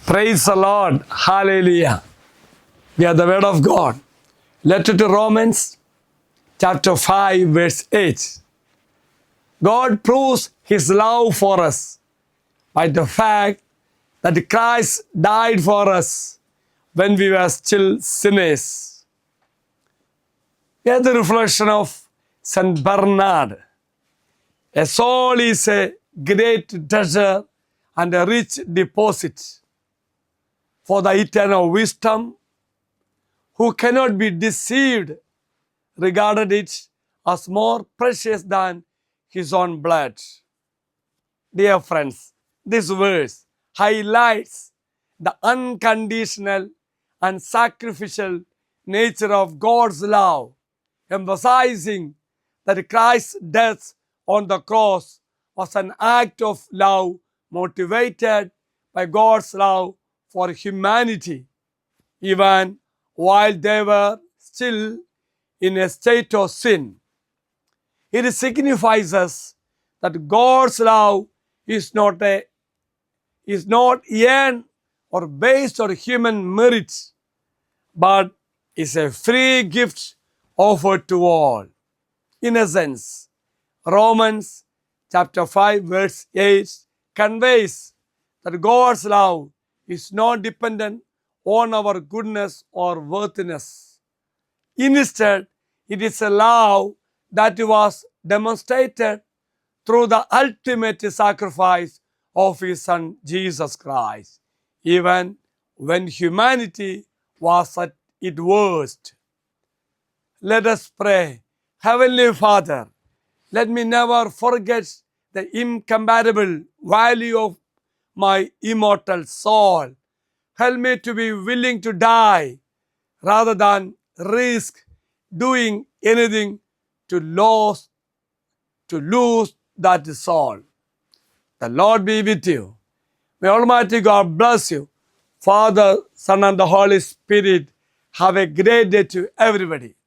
Praise the Lord. Hallelujah. We are the Word of God. Letter to Romans, chapter 5, verse 8. God proves His love for us by the fact that Christ died for us when we were still sinners. Here's the reflection of St. Bernard. A soul is a great treasure and a rich deposit for the eternal wisdom. Who cannot be deceived regarded it as more precious than his own blood. Dear friends, this verse highlights the unconditional and sacrificial nature of God's love, emphasizing that Christ's death on the cross was an act of love motivated by God's love for humanity, even while they were still in a state of sin. It signifies us that God's love is not earned or based on human merit, but is a free gift offered to all. In essence, Romans chapter 5 verse 8 conveys that God's love is not dependent on our goodness or worthiness. Instead, it is a love that was demonstrated through the ultimate sacrifice of His Son Jesus Christ, even when humanity was at its worst. Let us pray. Heavenly Father, let me never forget the incomparable value of my immortal soul. Help me to be willing to die rather than risk doing anything to lose that soul. The Lord be with you. May Almighty God bless you. Father, Son, and the Holy Spirit, have a great day to everybody.